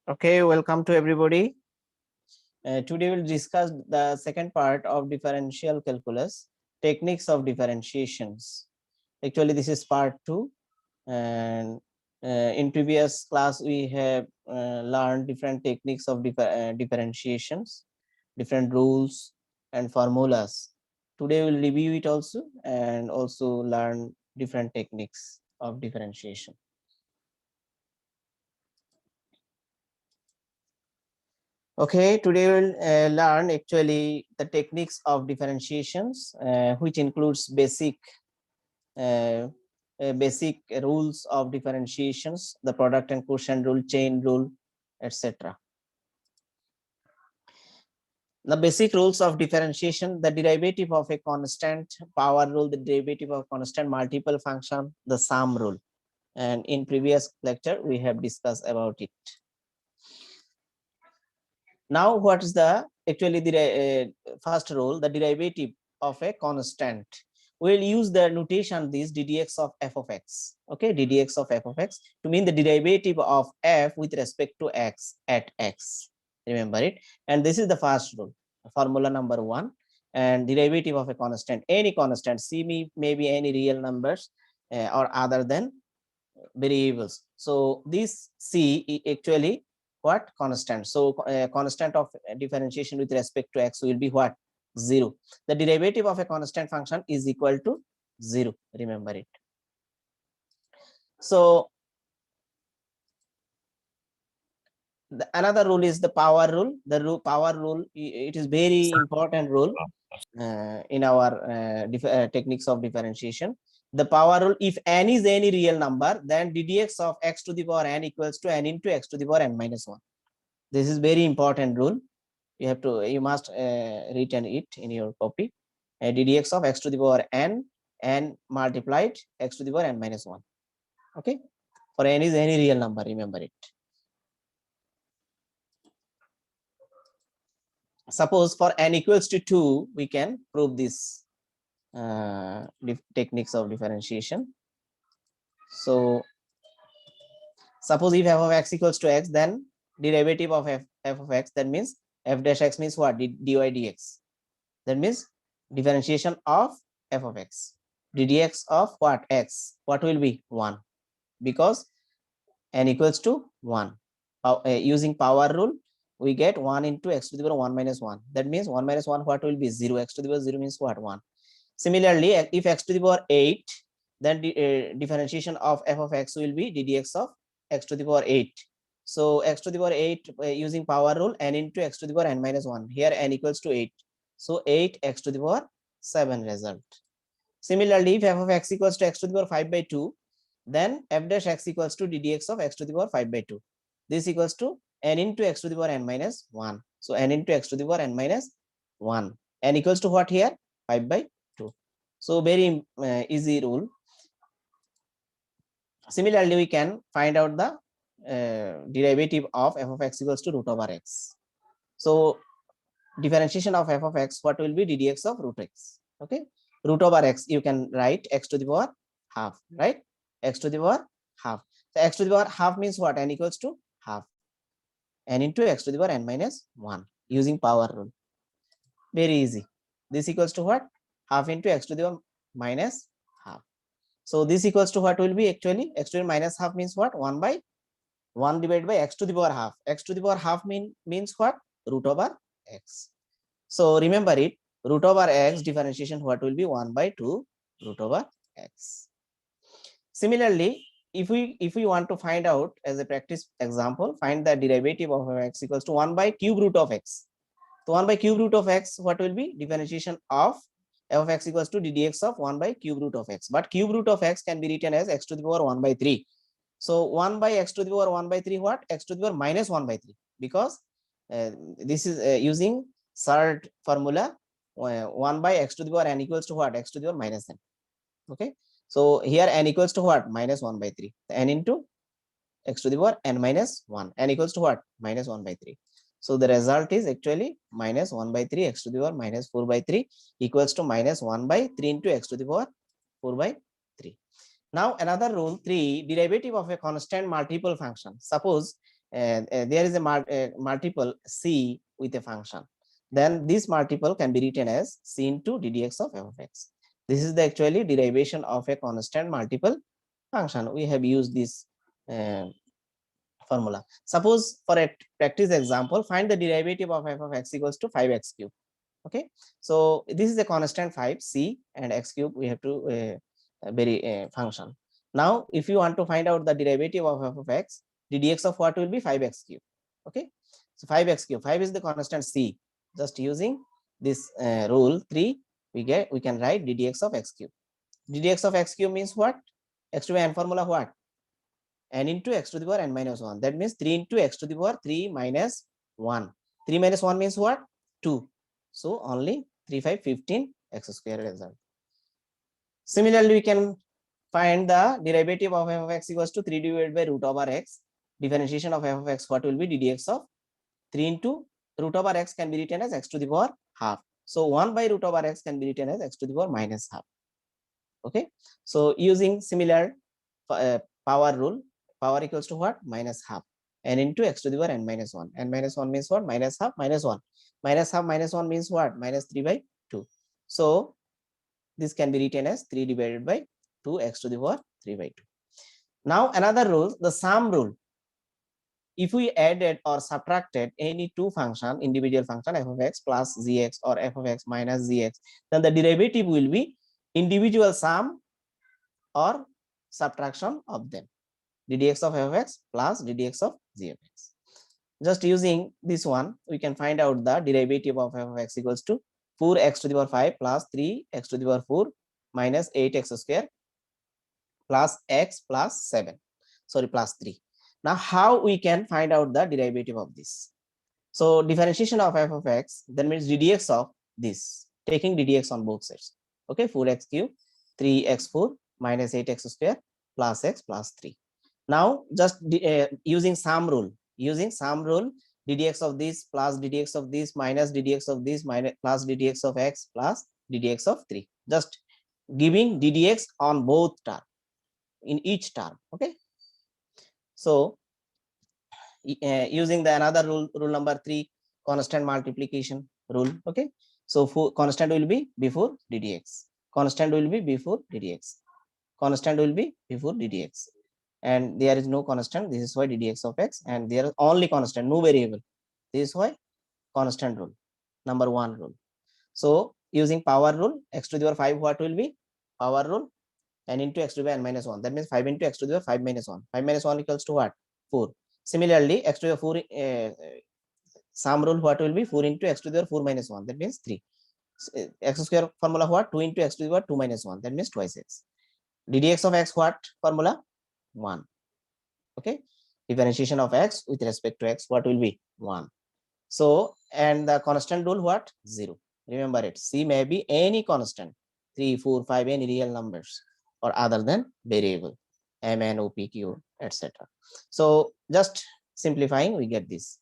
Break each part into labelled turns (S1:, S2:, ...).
S1: Okay, welcome to everybody. Today we'll discuss the second part of differential calculus, techniques of differentiations. Actually, this is part 2, and in previous class we have learned different techniques of differentiations, different rules and formulas. Today we'll review it also and also learn different techniques of differentiation. Okay, today we'll learn actually the techniques of differentiations, which includes uh, basic rules of differentiations, the product and quotient rule, chain rule, etc. The basic rules of differentiation: the derivative of a constant, power rule, the derivative of constant multiple function, the sum rule. And in previous lecture, we have discussed about it. Now, what is the actually the first rule, the derivative of a constant? We'll use the notation this ddx of f of x. Okay, ddx of f of x to mean the derivative of f with respect to x at x. Remember it. And this is the first rule, formula number 1. And derivative of a constant, any constant, c may be any real numbers or other than variables. So this c actually what constant. So constant of differentiation with respect to x will be what? 0. The derivative of a constant function is equal to 0. Remember it. So another rule is the power rule. The power rule, it is very important rule in our techniques of differentiation. The power rule: if n is any real number, then ddx of x to the power n equals to n into x to the power n minus 1. This is very important rule. You must return it in your copy. Ddx of x to the power n multiplied x to the power n minus 1. Okay, for n is any real number, remember it. Suppose for n equals to 2, we can prove this techniques of differentiation. So suppose if f of x equals to x, then derivative of f of x, that means f dash x means what? dy dx. That means differentiation of f of x. ddx of what? X. What will be? 1. Because n equals to 1. Using power rule, we get 1 into x to the power 1 minus 1. That means 1 minus 1, what will be? 0. X to the power 0 means what? 1. Similarly, if x to the power 8, then differentiation of f of x will be ddx of x to the power 8. So x to the power 8 using power rule, n into x to the power n minus 1. Here n equals to 8. So 8 x to the power 7 result. Similarly, if f of x equals to x to the power 5 by 2, then f dash x equals to ddx of x to the power 5 by 2. This equals to n into x to the power n minus 1. So n into x to the power n minus 1. N equals to what here? 5 by 2. So very easy rule. Similarly, we can find out the derivative of f of x equals to root over x. So differentiation of f of x, what will be? ddx of root x. Okay, root over x, you can write x to the power half, right? X to the power half. So x to the power half means what? N equals to half. N into x to the power n minus 1 using power rule. Very easy. This equals to what? Half into x to the power minus half. So this equals to what will be? Actually x to the minus half means what? 1 by 1 divided by x to the power half. X to the power half means what? Root over x. So remember it, root over x differentiation, what will be? 1 by 2 root over x. Similarly, if we want to find out as a practice example, find the derivative of x equals to 1 by cube root of x. So 1 by cube root of x, what will be? Differentiation of f of x equals to ddx of 1 by cube root of x. But cube root of x can be written as x to the power 1 by 3. So 1 by x to the power 1 by 3, what? X to the power minus 1 by 3. Because this is using third formula, 1 by x to the power n equals to what? X to the power minus n. Okay. So here n equals to what? Minus 1 by 3. N into x to the power n minus 1. N equals to what? Minus 1 by 3. So the result is actually minus 1 by 3 x to the power minus 4 by 3 equals to minus 1 by 3 into x to the power 4 by 3. Now another rule 3, derivative of a constant multiple function. Suppose there is a multiple c with a function, then this multiple can be written as c into ddx of f of x. This is the actually derivation of a constant multiple function. We have used this formula. Suppose for a practice example, find the derivative of f of x equals to 5x cube. Okay, so this is a constant 5 c and x cube. We have to vary function. Now if you want to find out the derivative of f of x, ddx of what will be 5x cube. Okay, so 5x cube, 5 is the constant c. Just using this rule 3, we can write ddx of x cube. ddx of x cube means what? X to the n formula what? N into x to the power n minus 1. That means 3 into x to the power 3 minus 1. 3 minus 1 means what? 2. So only 3, 5, 15 x square result. Similarly, we can find the derivative of f of x equals to 3 divided by root over x. Differentiation of f of x, what will be ddx of 3 into root over x can be written as x to the power half. So 1 by root over x can be written as x to the power minus half. Okay. So using similar power rule, power equals to what? Minus half. N into x to the power n minus 1. N minus 1 means what? Minus half minus 1. Minus half minus 1 means what? Minus 3 by 2. So this can be written as 3 divided by 2 x to the power 3 by 2. Now another rule, the sum rule. If we added or subtracted any two function, individual function f of x plus gx or f of x minus gx, then the derivative will be individual sum or subtraction of them. ddx of f of x plus ddx of g of x. Just using this one, we can find out the derivative of f of x equals to 4x to the power 5 plus 3x to the power 4 minus 8x square plus x plus 7. Sorry, plus 3. Now, how we can find out the derivative of this? So, differentiation of f of x, then means ddx of this, taking ddx on both sides. Okay, 4x cube, 3x4 minus 8x square plus x plus 3. Now, just using sum rule, ddx of this plus ddx of this minus ddx of this minus plus ddx of x plus ddx of 3. Just giving ddx on both term, in each term. Okay. So using the another rule number 3, constant multiplication rule. Okay. So constant will be before ddx. Constant will be before ddx. Constant will be before ddx. And there is no constant. This is why ddx of x, and there is only constant, no variable. This is why constant rule, number 1 rule. So using power rule, x to the power 5, what will be power rule? N into x to the power n minus 1. That means 5 into x to the power 5 minus 1. 5 minus 1 equals to what? 4. Similarly, x to the 4 sum rule, what will be 4 into x to the 4 minus 1, that means 3. X square formula what? 2 into x to the power 2 minus 1, that means twice x. ddx of x what formula? 1. Okay, differentiation of x with respect to x, what will be? 1. So, and the constant rule what? 0. Remember it, c may be any constant, 3, 4, 5, any real numbers or other than variable, m, n, o, p, q, etc. So just simplifying, we get this.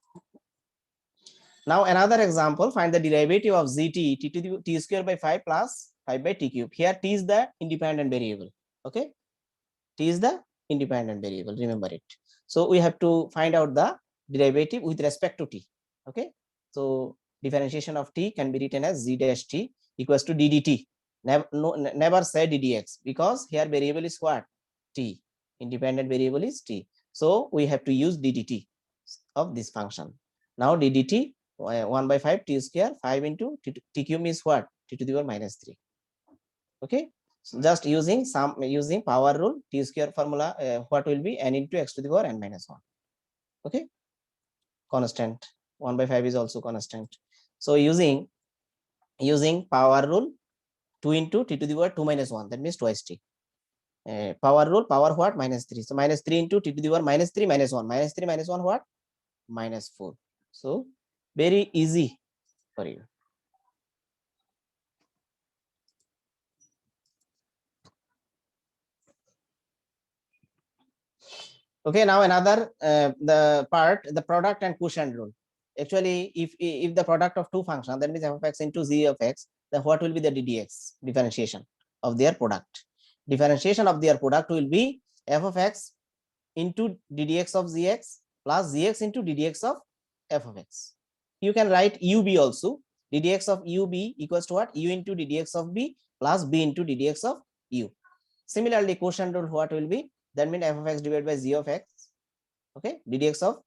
S1: Now another example, find the derivative of zt, t to the t square by 5 plus 5 by t cube. Here t is the independent variable. Okay, t is the independent variable, remember it. So we have to find out the derivative with respect to t. Okay, so differentiation of t can be written as z dash t equals to ddt. Never say ddx, because here variable is what? T. Independent variable is t. So we have to use ddt of this function. Now ddt 1 by 5 t square, 5 into t cube means what? T to the power minus 3. Okay, so just using power rule, t square formula, what will be? N into x to the power n minus 1. Okay, constant. 1 by 5 is also constant. So using power rule, 2 into t to the power 2 minus 1, that means twice t. Power rule, power what? Minus 3. So minus 3 into t to the power minus 3 minus 1. Minus 3 minus 1 what? Minus 4. So very easy for you. Okay, now another the product and quotient rule. Actually, if the product of two functions, that means f of x into z of x, then what will be the ddx differentiation of their product? Differentiation of their product will be f of x into ddx of zx plus gx into ddx of f of x. You can write ub also. ddx of ub equals to what? U into ddx of b plus b into ddx of u. Similarly, quotient rule what will be? That means f of x divided by g of x. Okay, ddx of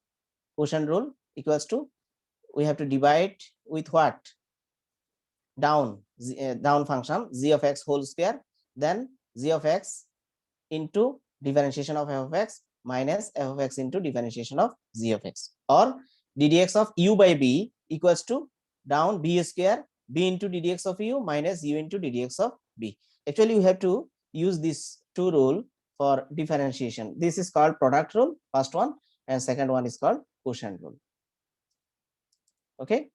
S1: quotient rule equals to, we have to divide with what? Down down function g of x whole square, then g of x into differentiation of f of x minus f of x into differentiation of g of x, or ddx of u by b equals to down b square b into ddx of u minus u into ddx of b. Actually, you have to use this two rule for differentiation. This is called product rule, first one, and second one is called quotient rule. Okay.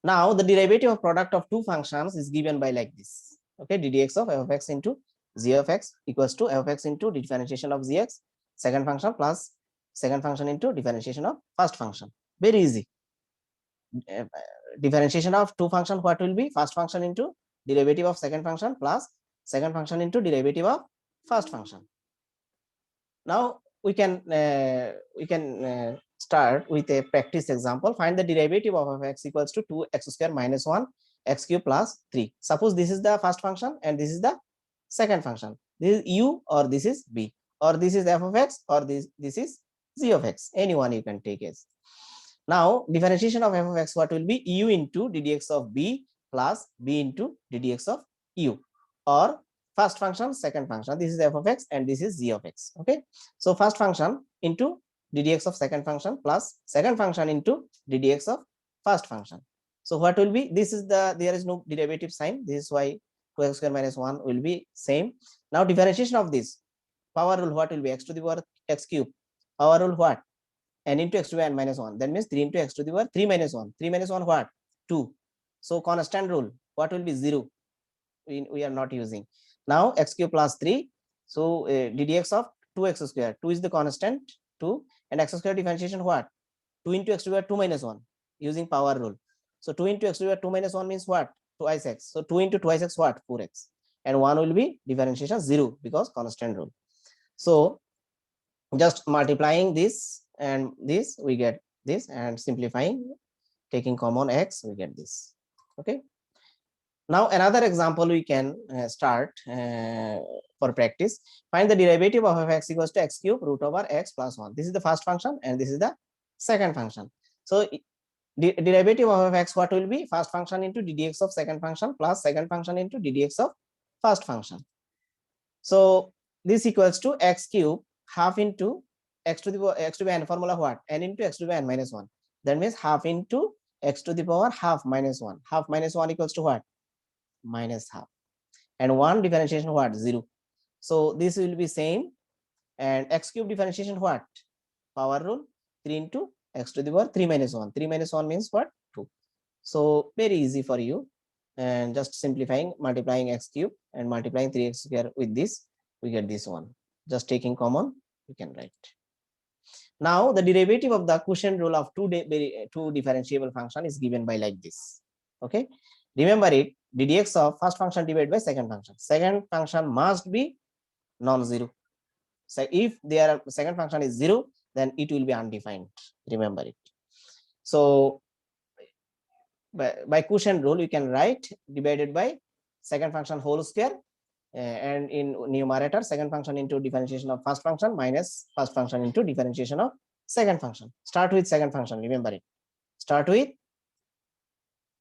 S1: Now the derivative of product of two functions is given by like this. Okay, ddx of f of x into g of x equals to f of x into differentiation of gx second function plus second function into differentiation of first function. Very easy. Differentiation of two function, what will be? First function into derivative of second function plus second function into derivative of first function. Now we can start with a practice example. Find the derivative of f x equals to 2x square minus 1 x cube plus 3. Suppose this is the first function and this is the second function. This is u or this is b, or this is f of x or this is g of x. Any one you can take as. Now differentiation of f of x, what will be? U into ddx of b plus b into ddx of u, or first function second function. This is f of x and this is g of x. Okay, so first function into ddx of second function plus second function into ddx of first function. So what will be? This is the, there is no derivative sign. This is why 2x square minus 1 will be same. Now differentiation of this, power rule, what will be? X to the power x cube. Power rule what? N into x to the n minus 1. That means 3 into x to the power 3 minus 1. 3 minus 1 what? 2. So constant rule, what will be? 0. We are not using. Now x cube plus 3. So ddx of 2x square. 2 is the constant, 2, and x square differentiation what? 2 into x to the power 2 minus 1 using power rule. So 2 into x to the power 2 minus 1 means what? Twice x. So 2 into twice x what? 4x. And 1 will be differentiation 0 because constant rule. So just multiplying this and this, we get this, and simplifying, taking common x, we get this. Okay. Now another example we can start for practice. Find the derivative of f x equals to x cube root over x plus 1. This is the first function and this is the second function. So derivative of f x, what will be? First function into ddx of second function plus second function into ddx of first function. So this equals to x cube half into x to the n, formula what? N into x to the n minus 1. That means half into x to the power half minus 1. Half minus 1 equals to what? Minus half. And 1 differentiation what? 0. So this will be same. And x cube differentiation what? Power rule, 3 into x to the power 3 minus 1. 3 minus 1 means what? 2. So very easy for you. And just simplifying, multiplying x cube and multiplying 3x square with this, we get this one. Just taking common, we can write. Now the derivative of the quotient rule of two differentiable function is given by like this. Okay, remember it, ddx of first function divided by second function. Second function must be non-zero. So if their second function is 0, then it will be undefined. Remember it. So by quotient rule, you can write divided by second function whole square, and in numerator second function into differentiation of first function minus first function into differentiation of second function. Start with second function, remember it. Start with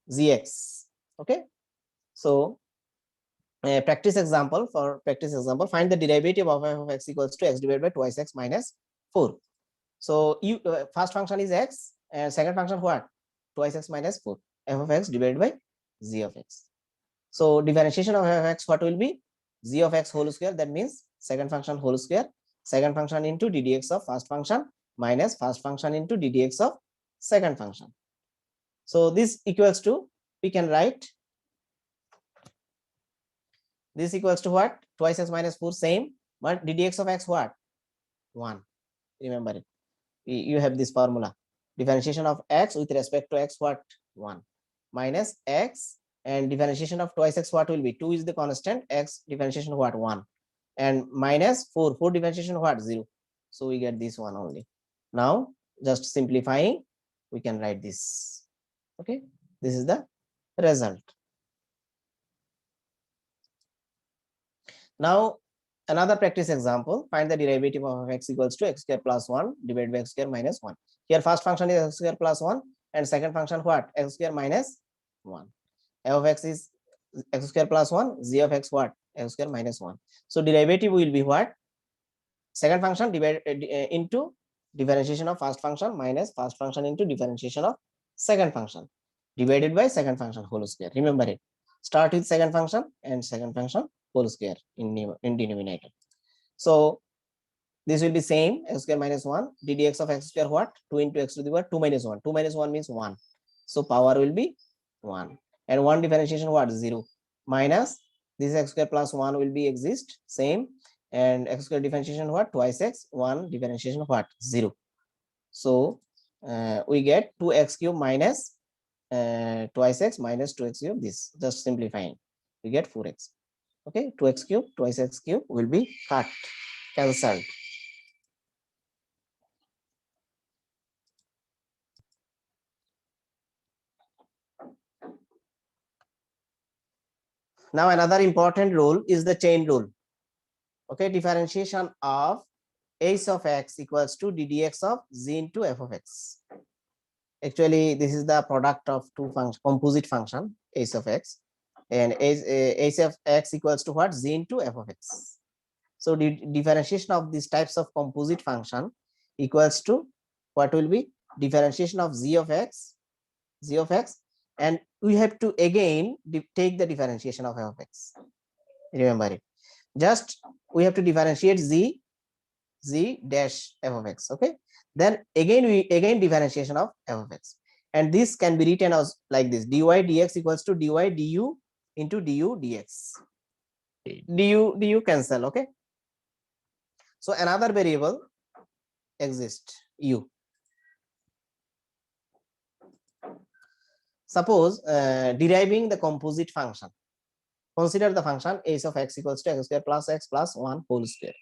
S1: gx. Okay, so practice example, find the derivative of f of x equals to x divided by twice x minus 4. So you first function is x and second function what? Twice x minus 4. F of x divided by g of x. So differentiation of f of x, what will be? G of x whole square, that means second function whole square, second function into ddx of first function minus first function into ddx of second function. So this equals to, we can write this equals to what? Twice x minus 4, same, but ddx of x what? 1. Remember it. You have this formula. Differentiation of x with respect to x what? 1. Minus x, and differentiation of twice x what will be? 2 is the constant, x differentiation what? 1. And minus 4. 4 differentiation what? 0. So we get this one only. Now just simplifying, we can write this. Okay, this is the result. Now another practice example, find the derivative of x equals to x square plus 1 divided by x square minus 1. Here first function is x square plus 1 and second function what? X square minus 1. F of x is x square plus 1, z of x what? X square minus 1. So derivative will be what? Second function divided into differentiation of first function minus first function into differentiation of second function divided by second function whole square. Remember it. Start with second function and second function whole square in denominator. So this will be same, x square minus 1 ddx of x square what? 2 into x to the power 2 minus 1. 2 minus 1 means 1. So power will be 1. And 1 differentiation what? 0. Minus this x square plus 1 will be exist same, and x square differentiation what? Twice x, 1 differentiation what? 0. So we get 2x cube minus twice x minus 2x cube, this just simplifying, we get 4x. Okay, 2x cube twice x cube will be cut, cancelled. Now another important rule is the chain rule. Okay, differentiation of h of x equals to ddx of z into f of x. Actually, this is the product of two function, composite function h of x, and h of x equals to what? Z into f of x. So the differentiation of these types of composite function equals to what will be? Differentiation of z of x, and we have to again take the differentiation of f of x. Remember it. Just we have to differentiate z dash f of x. Okay, then again differentiation of f of x, and this can be written as like this: dy dx equals to dy du into du dx. Du cancel. Okay, so another variable exists, u. Suppose deriving the composite function, consider the function h of x equals to x square plus 1 whole square.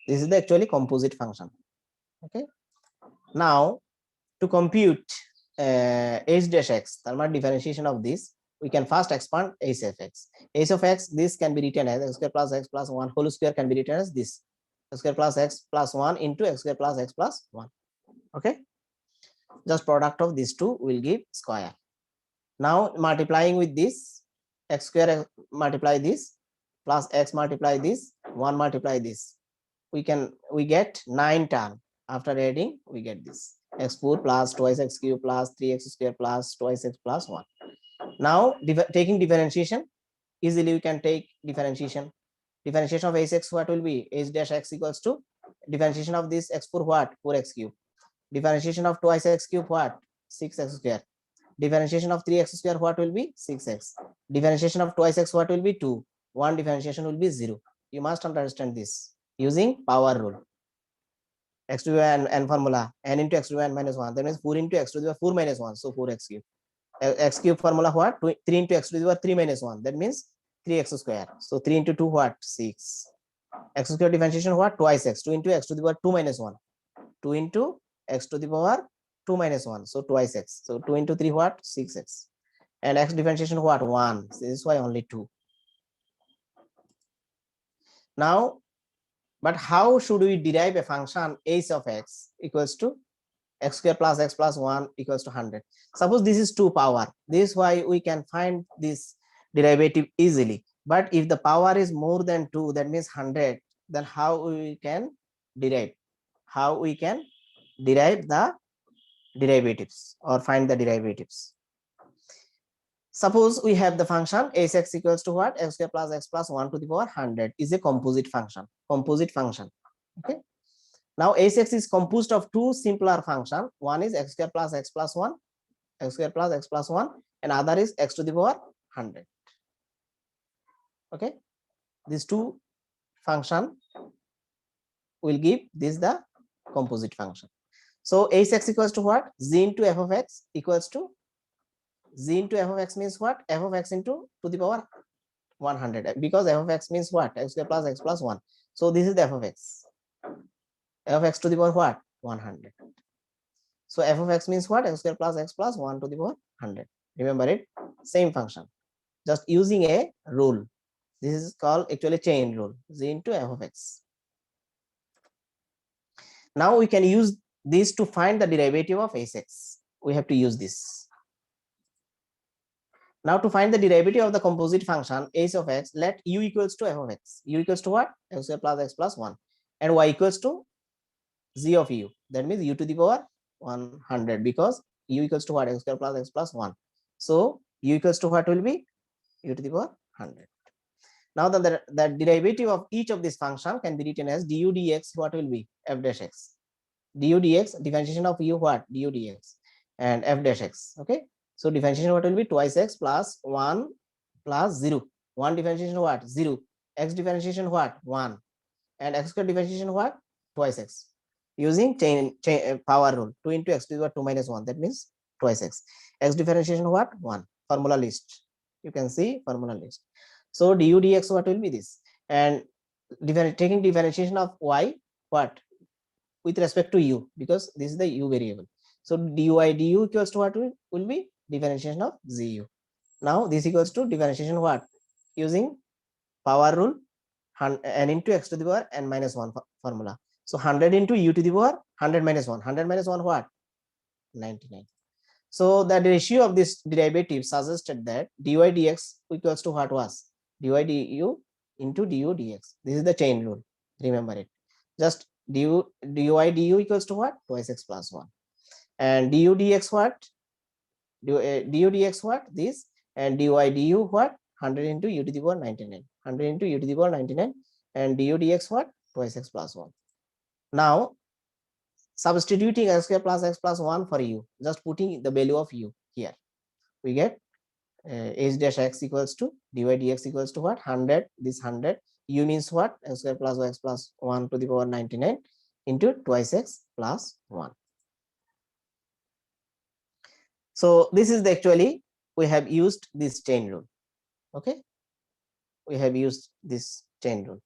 S1: This is the actually composite function. Okay, now to compute h dash x, thermal differentiation of this, we can first expand h of x. H of x, this can be written as x square plus 1 whole square can be written as this: x square plus 1 into x square plus 1. Okay, just product of these two will give square. Now multiplying with this, x square multiply this plus x multiply this, 1 multiply this, we get 9 term. After adding, we get this x4 plus twice x cube plus 3x square plus twice x plus 1. Now taking differentiation, easily we can take differentiation. Differentiation of h(x) what will be? H dash x equals to differentiation of this x4 what? 4x cube. Differentiation of twice x cube what? 6x square. Differentiation of 3x square what will be? 6x. Differentiation of twice x what will be? 2. 1 differentiation will be 0. You must understand this using power rule. X to the power n formula, n into x to the power n minus 1. That means 4 into x to the power 4 minus 1. So 4x cube. X cube formula what? 3 into x to the power 3 minus 1. That means 3x square. So 3 into 2 what? 6. X square differentiation what? Twice x. 2 into x to the power 2 minus 1. 2 into x to the power 2 minus 1. So twice x. So 2 into 3 what? 6x. And x differentiation what? 1. So this is why only 2. Now, but how should we derive a function h of x equals to x square plus 1 equals to 100? Suppose this is 2 power. This is why we can find this derivative easily. But if the power is more than 2, that means 100, then how we can derive? How we can derive the derivatives or find the derivatives? Suppose we have the function h(x) equals to what? X square plus 1 to the power 100 is a composite function. Okay. Now h(x) is composed of two simpler function. One is x square plus 1, and other is x to the power 100. Okay. These two function will give this the composite function. So h(x) equals to what? Z into f of x equals to z into f of x means what? F of x into to the power 100, because f of x means what? X square plus 1. So this is the f of x. f of x to the power what? 100. So f of x means what? X square plus x plus 1 to the power 100. Remember it, same function, just using a rule. This is called actually chain rule, z into f of x. Now we can use this to find the derivative of sx. We have to use this. Now to find the derivative of the composite function h of x, let u equals to f of x. U equals to what? X square plus x plus 1. And y equals to z of u. That means u to the power 100, because u equals to what? X square plus x plus 1. So u equals to what will be? U to the power 100. Now the derivative of each of this function can be written as du dx. What will be? F dash x. Du dx, differentiation of u what? Du dx, and f dash x. Okay. So differentiation what will be? Twice x plus 1 plus 0. 1 differentiation what? 0. X differentiation what? 1. And x square differentiation what? Twice x. Using chain power rule, 2 into x to the power 2 minus 1. That means twice x. X differentiation what? 1. Formula list. You can see formula list. So du dx what will be this? And taking differentiation of y what? With respect to u, because this is the u variable. So dy du equals to what will be? Differentiation of zu. Now this equals to differentiation what? Using power rule, n into x to the power n minus 1 formula. So 100 into u to the power 100 minus 1. 100 minus 1 what? 99. So the ratio of this derivative suggested that dy dx equals to what was? Dy du into du dx. This is the chain rule. Remember it. Just dy du equals to what? Twice x plus 1. And du dx what? Du dx what? This. And dy du what? 100 into u to the power 99. 100 into u to the power 99. And du dx what? Twice x plus 1. Now substituting x square plus x plus 1 for u, just putting the value of u here, we get h dash x equals to dy dx equals to what? 100. This 100, u means what? X square plus x plus 1 to the power 99 into twice x plus 1. So this is the actually we have used this chain rule. Okay, we have used this chain rule.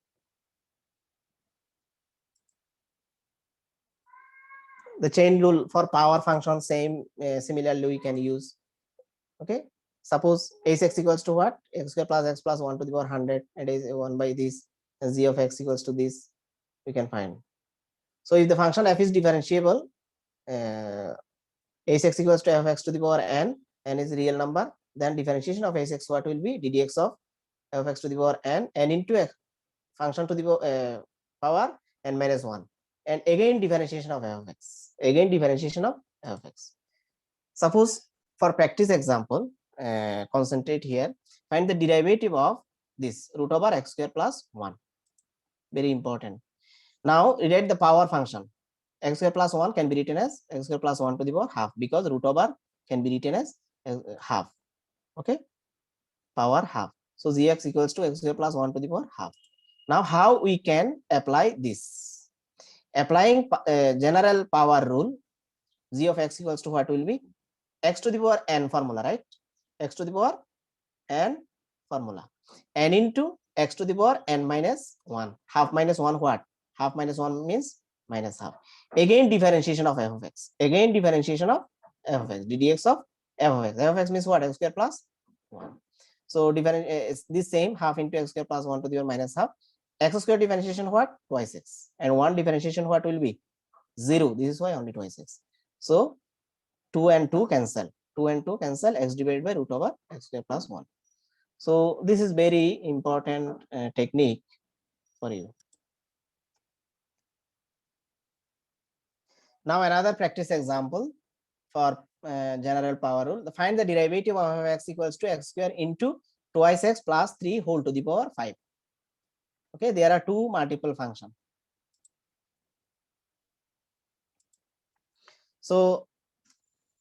S1: The chain rule for power function, same similarly we can use. Okay, suppose h(x) equals to what? X square plus x plus 1 to the power 100, and is 1 by this, and z of x equals to this, we can find. So if the function f is differentiable, h(x) equals to f of x to the power n is real number, then differentiation of h(x) what will be? ddx of f of x to the power n into x function to the power n minus 1, and again differentiation of f of x, again differentiation of f of x. Suppose for practice example, concentrate here, find the derivative of this root over x square plus 1. Very important. Now rewrite the power function. X square plus 1 can be written as x square plus 1 to the power half, because root over can be written as half. Okay, power half. So gx equals to x square plus 1 to the power half. Now how we can apply this? Applying general power rule, g of x equals to what will be? X to the power n formula, right? X to the power n formula, n into x to the power n minus 1. Half minus 1 what? Half minus 1 means minus half. Again differentiation of f of x. Again differentiation of f of x. ddx of f of x. F of x means what? X square plus 1. So it's this same, half into x square plus 1 to the power minus half. X square differentiation what? Twice x. And 1 differentiation what will be? 0. This is why only twice x. So 2 and 2 cancel. 2 and 2 cancel, x divided by root over x square plus 1. So this is very important technique for you. Now another practice example for general power rule. Find the derivative of x equals to x square into twice x plus 3 whole to the power 5. Okay, there are two multiple functions. So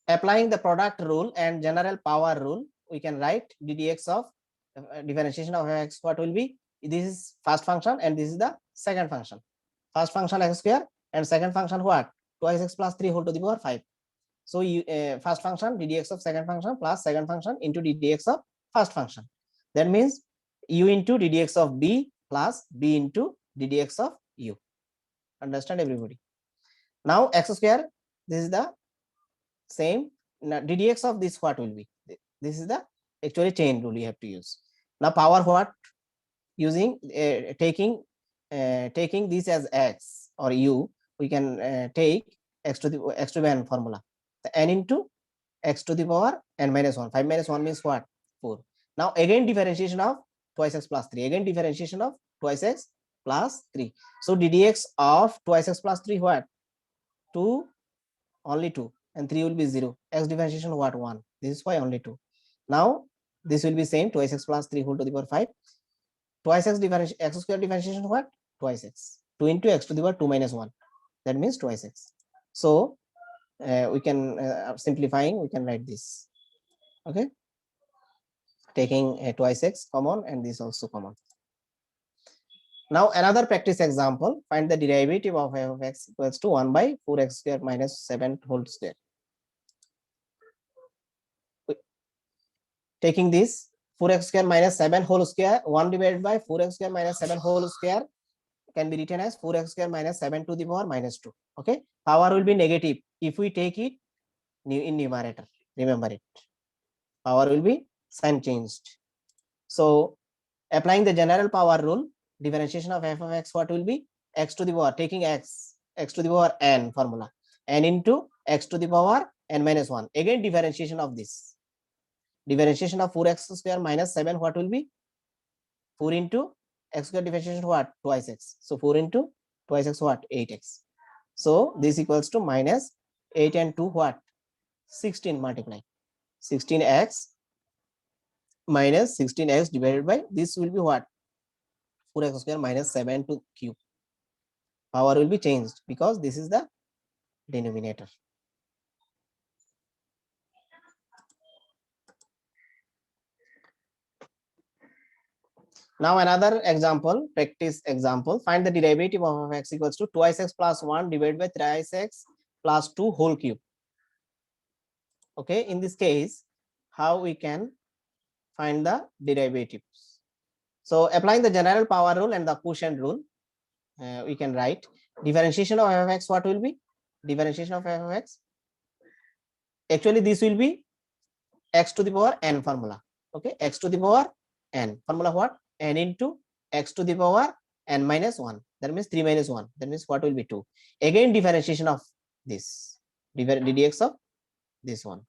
S1: applying the product rule and general power rule, we can write ddx of differentiation of x. What will be? This is first function and this is the second function. First function x square and second function what? Twice x plus 3 whole to the power 5. So you first function ddx of second function plus second function into ddx of first function. That means u into ddx of b plus b into ddx of u. Understand everybody? Now x square, this is the same. Now ddx of this what will be? This is the actually chain rule you have to use. Now power what? Using taking this as x or u, we can take x to the n formula, the n into x to the power n minus 1. 5 minus 1 means what? 4. Now again differentiation of twice x plus 3. Again differentiation of twice x plus 3. So ddx of twice x plus 3 what? 2, only 2, and 3 will be 0. X differentiation what? 1. This is why only 2. Now this will be same, twice x plus 3 whole to the power 5. Twice x differentiation, x square differentiation what? Twice x. 2 into x to the power 2 minus 1. That means twice x. So we can simplifying, we can write this. Okay, taking twice x common and this also common. Now another practice example, find the derivative of f of x equals to 1 by 4x square minus 7 whole square. Taking this 4x square minus 7 whole square, 1 divided by 4x square minus 7 whole square can be written as 4x square minus 7 to the power minus 2. Okay, power will be negative if we take it in numerator. Remember it, power will be sign changed. So applying the general power rule, differentiation of f of x what will be? X to the power, taking x to the power n formula, n into x to the power n minus 1. Again differentiation of this, differentiation of 4x square minus 7 what will be? 4 into x square differentiation what? Twice x. So 4 into twice x what? 8x. So this equals to minus 8 and 2 what? 16 multiply 16x minus 16x divided by this will be what? 4x square minus 7 to cube. Power will be changed because this is the denominator. Now another example, practice example, find the derivative of x equals to twice x plus 1 divided by thrice x plus 2 whole cube. Okay, in this case, how we can find the derivatives? So applying the general power rule and the quotient rule, we can write differentiation of f of x what will be? Differentiation of f of x, actually this will be x to the power n formula. Okay, x to the power n formula what? N into x to the power n minus 1. That means 3 minus 1. That means what will be 2. Again differentiation of this ddx of this one.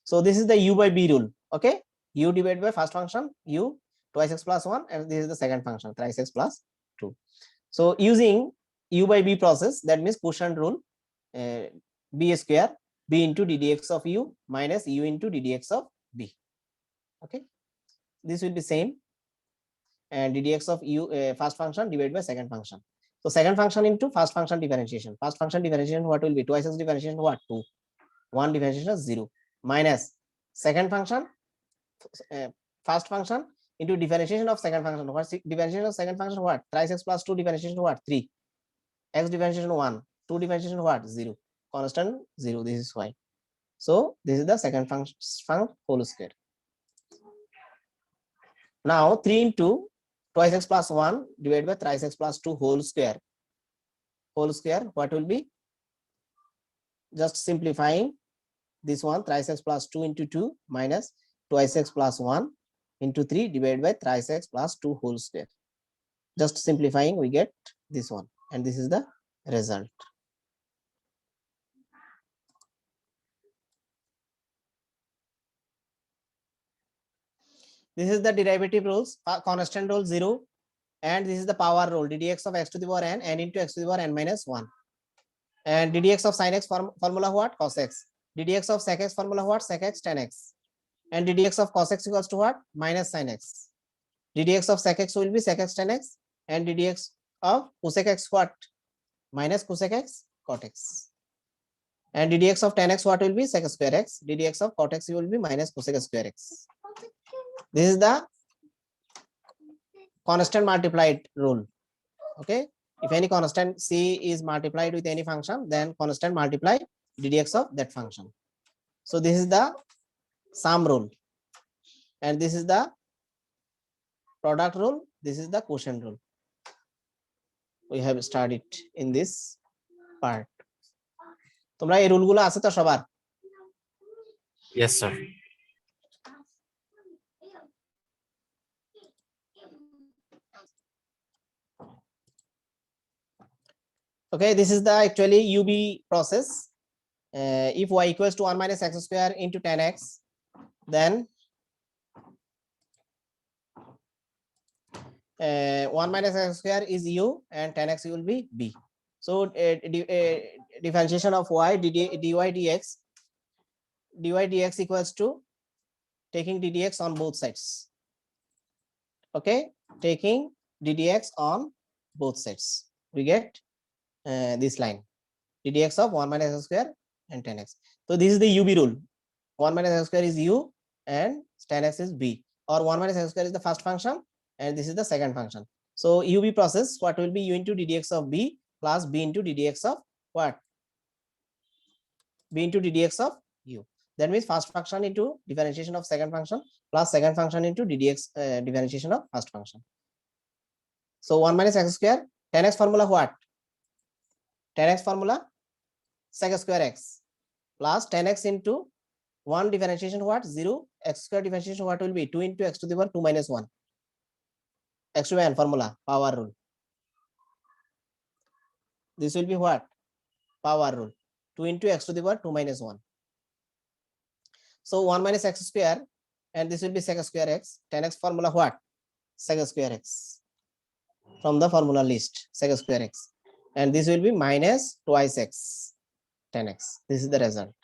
S1: So this is the u by b rule. Okay, u divided by first function u twice x plus 1, and this is the second function thrice x plus 2. So using u by b process, that means quotient rule, b square b into ddx of u minus u into ddx of b. Okay, this will be same, and ddx of u first function divided by second function. So second function into first function differentiation. First function differentiation what will be? Twice x differentiation what? 2. 1 differentiation is 0 minus second function first function into differentiation of second function. What differentiation of second function? What? Thrice x plus 2 differentiation what? 3. X differentiation 1. 2 differentiation what? 0. Constant 0. This is why. So this is the second function whole square. Now 3 into twice x plus 1 divided by thrice x plus 2 whole square. Whole square what will be? Just simplifying this one, thrice x plus 2 into 2 minus twice x plus 1 into 3 divided by thrice x plus 2 whole square. Just simplifying, we get this one, and this is the result. This is the derivative rules, constant rule 0, and this is the power rule, ddx of x to the power n into x to the power n minus 1. And ddx of sin x formula what? Cos x. ddx of sec x formula what? Sec x tan x. And ddx of cos x equals to what? Minus sin x. ddx of sec x will be sec x tan x, and ddx of cosec x what? Minus cosec x cot x. And ddx of tan x what will be? Sec square x. ddx of cot x will be minus cosec square x. This is the constant multiplied rule. Okay, if any constant c is multiplied with any function, then constant multiply ddx of that function. So this is the sum rule, and this is the product rule, this is the quotient rule. We have studied in this part. তোমরা এই রুলগুলো আছে তো সবার?
S2: Yes, sir.
S1: Okay, this is the actually UB process. If y equals to 1 minus x square into 10x, then 1 minus x square is u and 10x will be b. So differentiation of y dy dx equals to taking ddx on both sides. Okay, taking ddx on both sides, we get this line ddx of 1 minus x square and 10x. So this is the UB rule. 1 minus x square is u and 10x is b, or 1 minus x square is the first function and this is the second function. So UB process, what will be u into ddx of b plus b into ddx of what? B into ddx of u. That means first function into differentiation of second function plus second function into ddx differentiation of first function. So 1 minus x square, 10x formula what? 10x formula sec square x plus 10x into 1 differentiation what? 0. X square differentiation what will be? 2 into x to the power 2 minus 1. X to n formula, power rule. This will be what? Power rule. 2 into x to the power 2 minus 1. So 1 minus x square, and this will be sec square x. 10x formula what? Sec square x. From the formula list, sec square x. And this will be minus twice x, 10x. This is the result.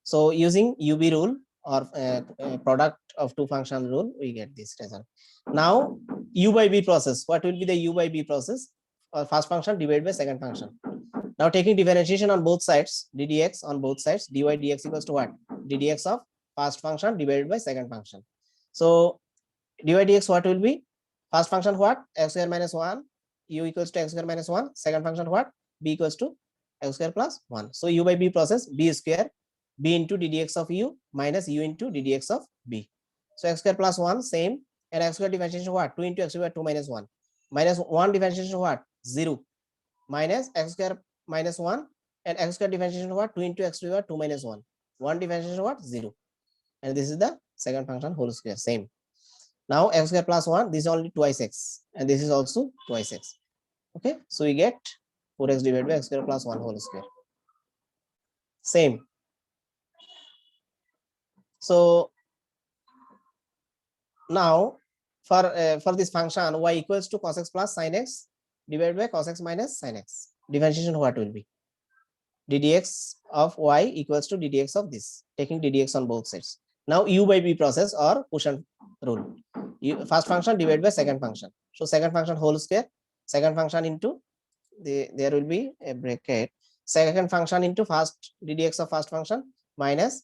S1: So using UB rule or product of two function rule, we get this result. Now u by b process, what will be the u by b process? Or first function divided by second function. Now taking differentiation on both sides, ddx on both sides, dy dx equals to what? ddx of first function divided by second function. So dy dx what will be? First function what? X square minus 1, u equals to x square minus 1. Second function what? B equals to x square plus 1. So u by b process, b square b into ddx of u minus u into ddx of b. So x square plus 1 same, and x square differentiation what? 2 into x square 2 minus 1 minus 1 differentiation what? 0 minus x square minus 1, and x square differentiation what? 2 into x square 2 minus 1. 1 differentiation what? 0. And this is the second function whole square, same. Now x square plus 1, this is only twice x, and this is also twice x. Okay, so we get 4x divided by x square plus 1 whole square, same. So now for this function y equals to cos x plus sin x divided by cos x minus sin x, differentiation what will be? ddx of y equals to ddx of this, taking ddx on both sides. Now u by b process or quotient rule, first function divided by second function. So second function whole square, second function into there will be a bracket, second function into first ddx of first function minus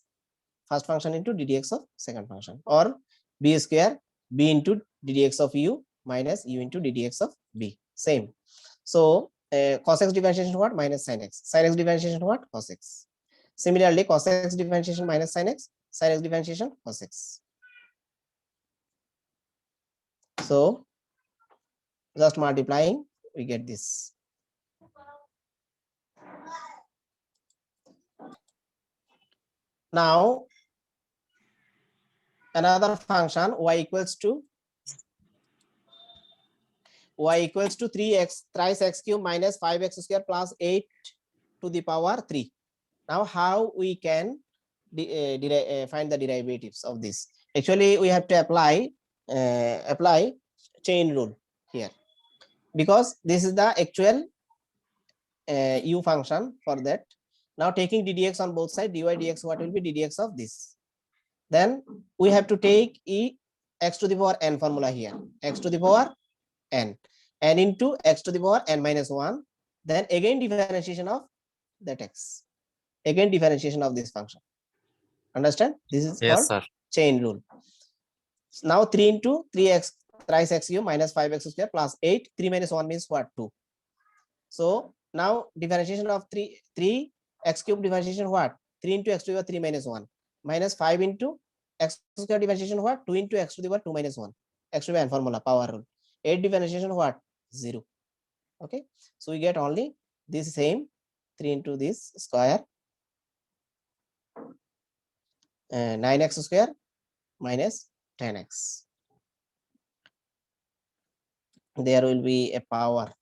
S1: first function into ddx of second function, or b square b into ddx of u minus u into ddx of b, same. So cos x differentiation what? Minus sin x. Sin x differentiation what? Cos x. Similarly, cos x differentiation minus sin x, sin x differentiation cos x. So just multiplying, we get this. Now another function y equals to 3x thrice x cube minus 5x square plus 8 to the power 3. Now how we can find the derivatives of this? Actually we have to apply chain rule here, because this is the actual u function for that. Now taking ddx on both sides, dy dx what will be? ddx of this. Then we have to take x to the power n formula here, x to the power n into x to the power n minus 1, then again differentiation of that x, again differentiation of this function. Understand? This is
S2: Yes,
S1: called
S2: sir.
S1: chain rule. Now 3 into 3x thrice x cube minus 5x square plus 8, 3 minus 1 means what? 2. So now differentiation of 3x cube differentiation what? 3 into x to the power 3 minus 1 minus 5 into x square differentiation what? 2 into x to the power 2 minus 1, x to the n formula, power rule. 8 differentiation what? 0. Okay, so we get only this same 3 into this square 9x square minus 10x. There will be a power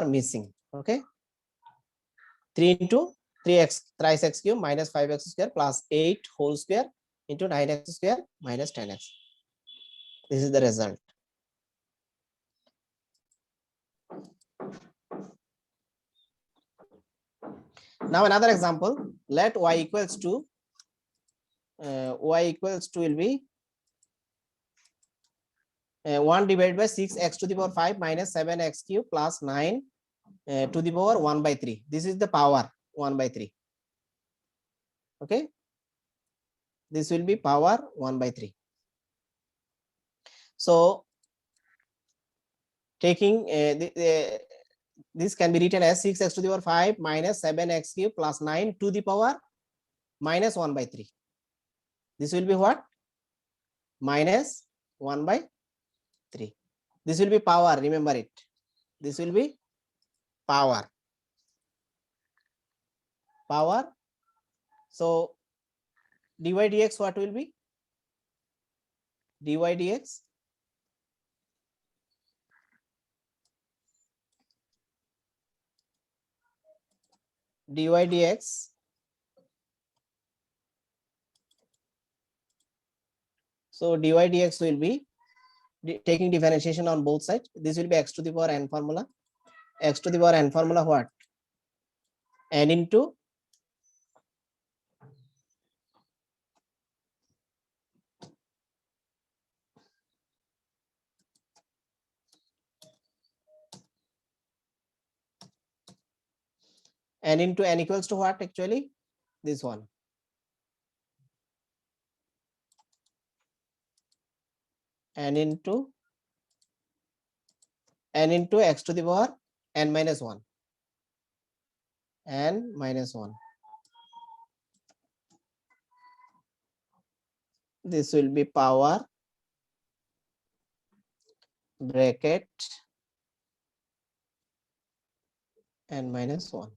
S1: missing. Okay, 3 into 3x thrice x cube minus 5x square plus 8 whole square into 9x square minus 10x. This is the result. Now another example, let y equals to will be 1 divided by 6x to the power 5 minus 7x cube plus 9 to the power 1 by 3. This is the power 1 by 3. Okay, this will be power 1 by 3. So taking this can be written as 6x to the power 5 minus 7x cube plus 9 to the power minus 1 by 3. This will be what? Minus 1 by 3. This will be power, remember it. This will be power. So dy dx what will be? Dy dx so dy dx will be taking differentiation on both sides. This will be x to the power n formula. X to the power n formula what? N into n into n equals to what actually? This one. N into x to the power n minus 1. N minus 1. This will be power bracket n minus 1.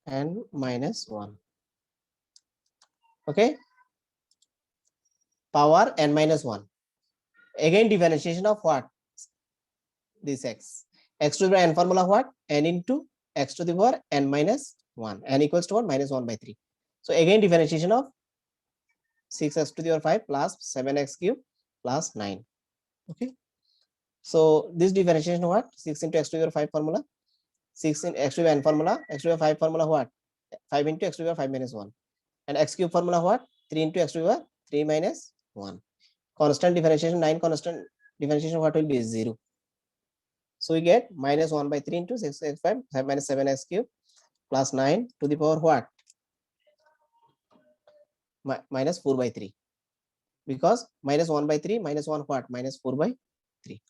S1: N minus 1. Okay. Power n minus 1. Again differentiation of what? This x. X to the power n formula what? N into x to the power n minus 1. N equals to what? Minus 1 by 3. So again differentiation of 6x to the power 5 plus 7x cube plus 9. Okay. So this differentiation what? 6 into x to the power 5 formula. 6 in x to the n formula. X to the power 5 formula what? 5 into x to the power 5 minus 1. And x cube formula what? 3 into x to the power 3 minus 1. Constant differentiation 9 constant differentiation what will be 0. So we get minus 1 by 3 into 6x 5 minus 7x cube plus 9 to the power what? Minus 4 by 3. Because minus 1 by 3 minus 1 what? Minus 4 by 3.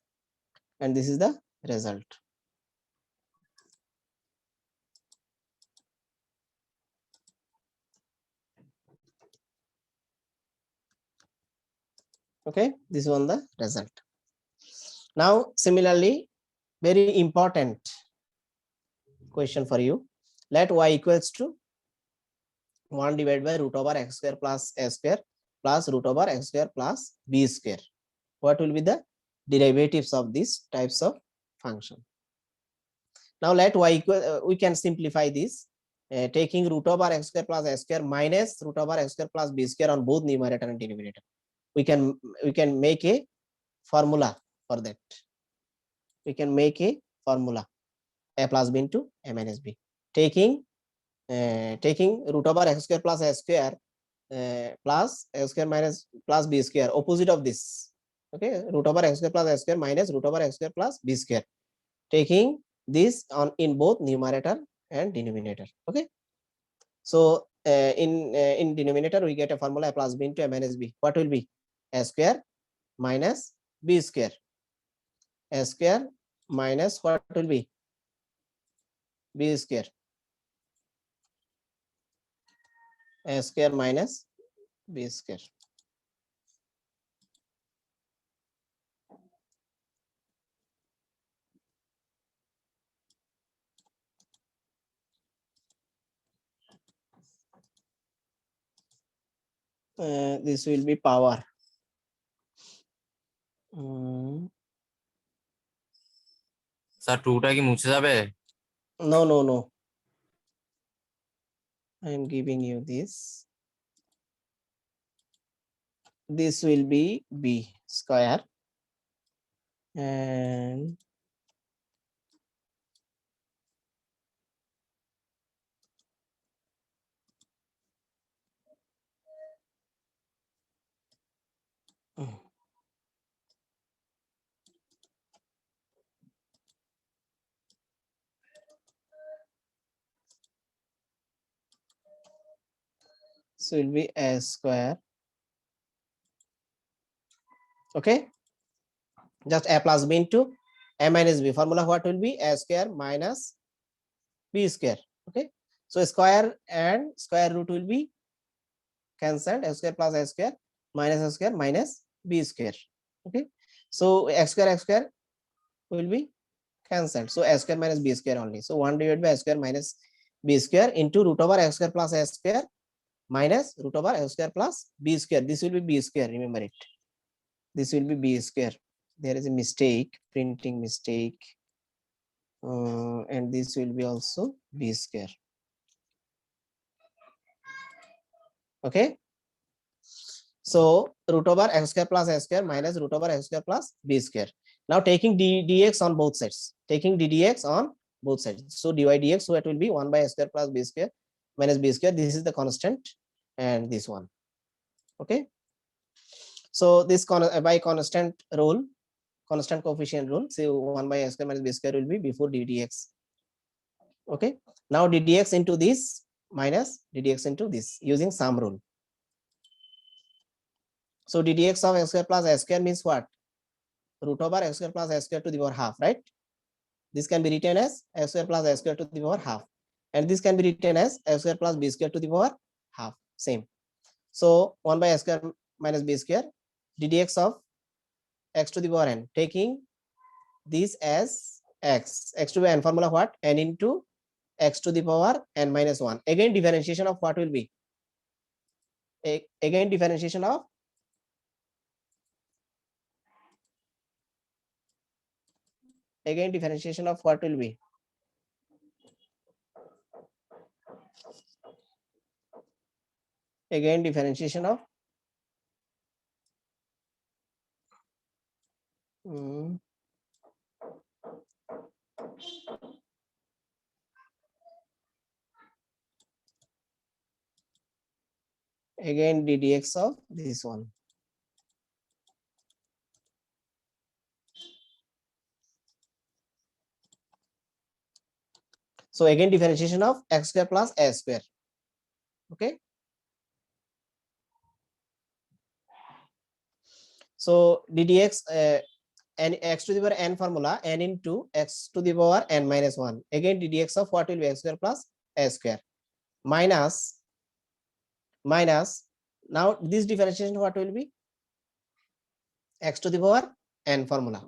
S1: And this is the result. Okay, this one the result. Now similarly, very important question for you. Let y equals to 1 divided by root over x square plus a square plus root over x square plus b square. What will be the derivatives of these types of function? Now let y equal, we can simplify this taking root over x square plus a square minus root over x square plus b square on both numerator and denominator. We can make a formula for that. We can make a formula a plus b into a minus b. Taking root over x square plus a square plus a square minus plus b square, opposite of this. Okay, root over x square plus a square minus root over x square plus b square. Taking this on in both numerator and denominator. Okay, so in denominator we get a formula a plus b into a minus b. What will be? A square minus b square. A square minus what will be? B square. A square minus b square. This will be power.
S2: Sir টুটা কি মুছে যাবে?
S1: No, no, no. I am giving you this. This will be b square and so will be a square. Okay, just a plus b into a minus b. Formula what will be? A square minus b square. Okay, so square and square root will be cancelled. A square plus a square minus b square. Okay, so x square will be cancelled. So a square minus b square only. So 1 divided by a square minus b square into root over x square plus a square minus root over x square plus b square. This will be b square. Remember it. This will be b square. There is a mistake, printing mistake, and this will be also b square. Okay. So root over x square plus a square minus root over x square plus b square. Now taking dx on both sides. Taking ddx on both sides. So dy dx, so it will be 1 by x square plus b square minus b square. This is the constant, and this one. Okay. So this by constant rule, constant coefficient rule, say 1 by x square minus b square will be before ddx. Okay. Now ddx into this minus ddx into this using sum rule. So ddx of x square plus s square means what? Root over x square plus s square to the power half, right? This can be written as x square plus s square to the power half, and this can be written as x square plus b square to the power half. Same. So 1 by s square minus b square ddx of x to the power n, taking this as x to the n formula what? N into x to the power n minus 1. Again differentiation of what will be? Again differentiation of what will be? Again differentiation of again ddx of this one. So again differentiation of x square plus a square. Okay. So ddx n x to the power n formula n into x to the power n minus 1. Again ddx of what will be x square plus a square minus now this differentiation what will be? X to the power n formula.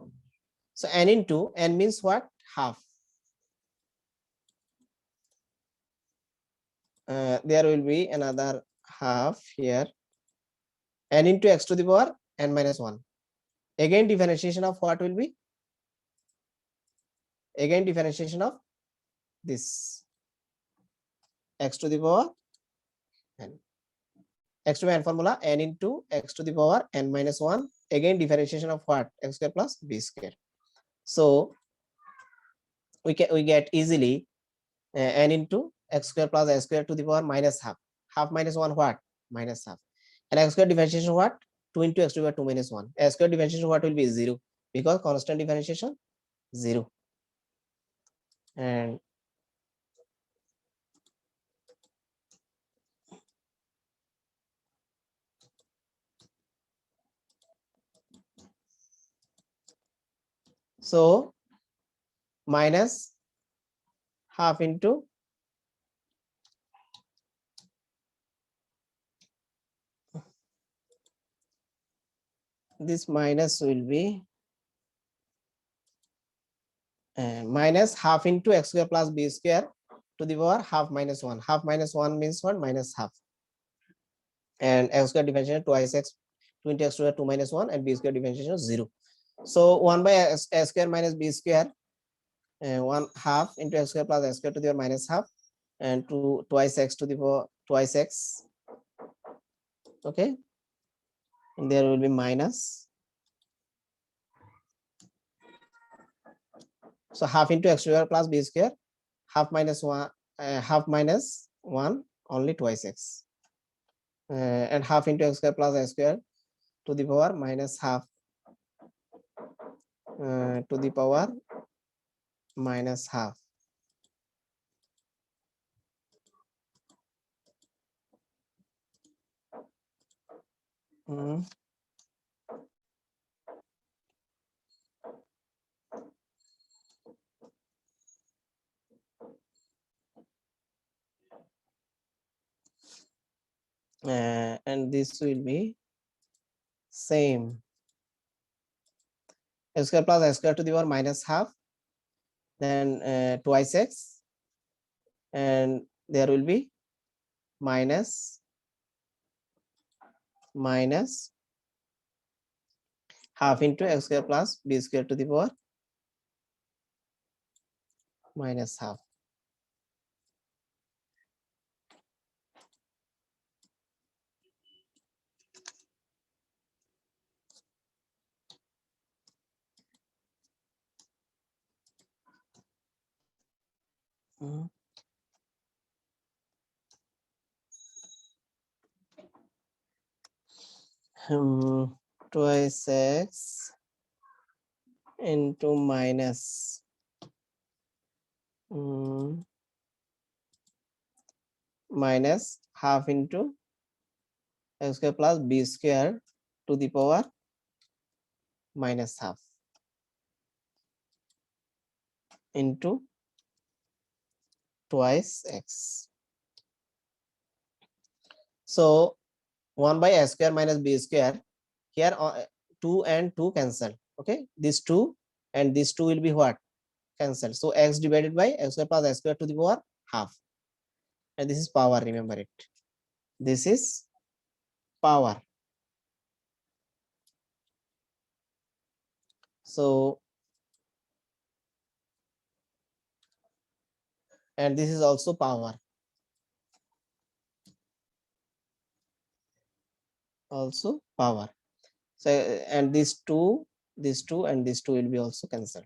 S1: So n into n means what? Half. There will be another half here. N into x to the power n minus 1. Again differentiation of what will be? Again differentiation of this x to the power n. X to the n formula n into x to the power n minus 1. Again differentiation of what? X square plus b square. So we get easily n into x square plus s square to the power minus half. Half minus 1 what? Minus half. And x square differentiation what? 2 into x to the power 2 minus 1. S square differentiation what will be? 0, because constant differentiation 0. And so minus half into this minus will be minus half into x square plus b square to the power half minus 1. Half minus 1 means what? Minus half. and x square differentiation twice x 2 into x to the 2 minus 1 and b square differentiation is 0. So 1 by s square minus b square, 1 half into x square plus x square to the power minus half, and 2 twice x to the power twice x. Okay, and there will be minus. So half into x square plus b square, half minus 1, half minus 1, only twice x, and half into x square plus x square to the power minus half, to the power minus half. Mm. And this will be same, x square plus x square to the power minus half, then twice x, and there will be minus half into x square plus b square to the power minus half. Mm. Twice x into minus minus half into x square plus b square to the power minus half into twice x. So 1 by s square minus b square, here 2 and 2 cancel. Okay, this 2 and this 2 will be what? Cancel. So x divided by x square plus x square to the power half, and this is power, remember it, this is power. So, and this is also power, also power. So, and these two and these two will be also cancelled.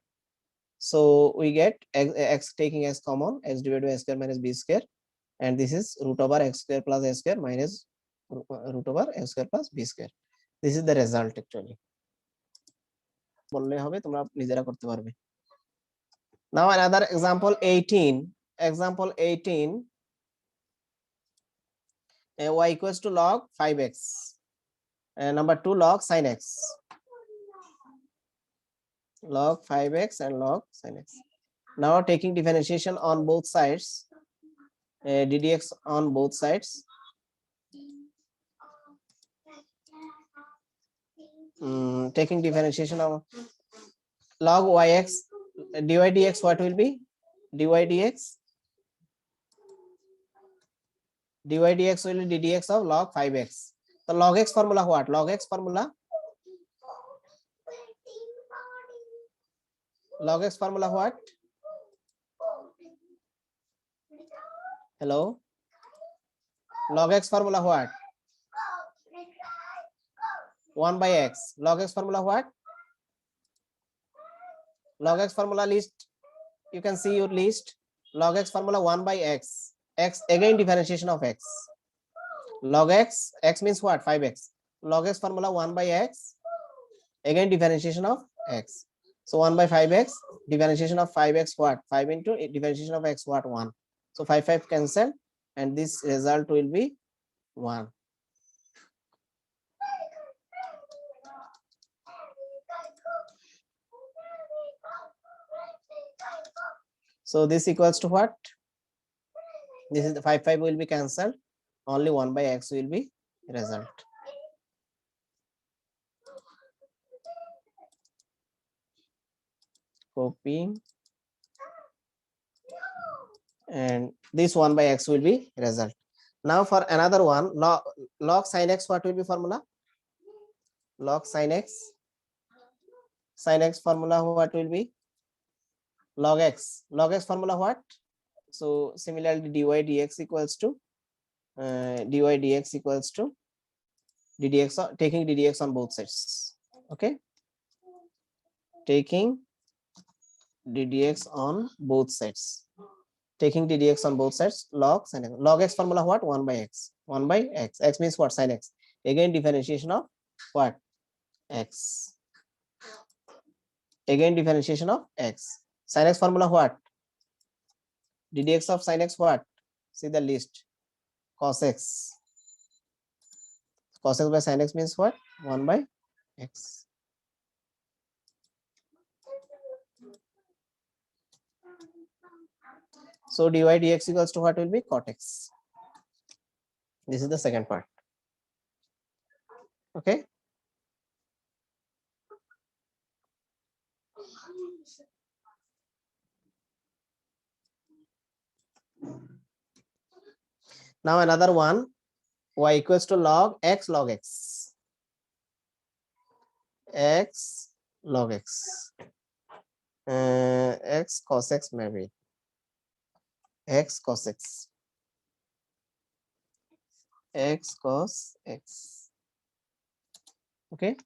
S1: So we get x taking x common, x divided by x square minus b square, and this is root over x square plus x square minus root over x square plus b square. This is the result actually. বললে হবে, তোমরা নিজেরা করতে পারবে। Now another example 18. Example 18. Y equals to log 5x. Number 2 log sin x. Log 5x and log sin x. Now taking differentiation on both sides, ddx on both sides. Taking differentiation of log yx, dy dx, what will be? Dy dx will be ddx of log 5x. The log x formula what? Log x formula? Log x formula what? Hello? Log x formula what? 1 by x. Log x formula what? Log x formula list. You can see your list. Log x formula 1 by x. X again differentiation of x. Log x, x means what? 5x. Log x formula 1 by x. Again differentiation of x. So 1 by 5x, differentiation of 5x what? 5 into differentiation of x what? 1. So 5 cancel, and this result will be 1. So this equals to what? This is the 5 will be cancelled. Only 1 by x will be result. Copying, and this 1 by x will be result. Now for another one, log sin x, what will be formula? Log sin x. Sin x formula what will be? Log x. Log x formula what? So similarly, dy dx equals to dy dx equals to ddx, taking ddx on both sides. Okay, taking ddx on both sides. Taking ddx on both sides, log sin x. Log x formula what? 1 by x. 1 by x. X means what? Sin x. Again differentiation of what? X. Again differentiation of x. Sin x formula what? ddx of sin x what? See the list. Cos x. Cos x by sin x means what? 1 by x. So dy dx equals to what will be? Cot x. This is the second part. Okay. Now another one, y equals to log x log x. X log x. X cos x maybe. X cos x. X cos x. Okay.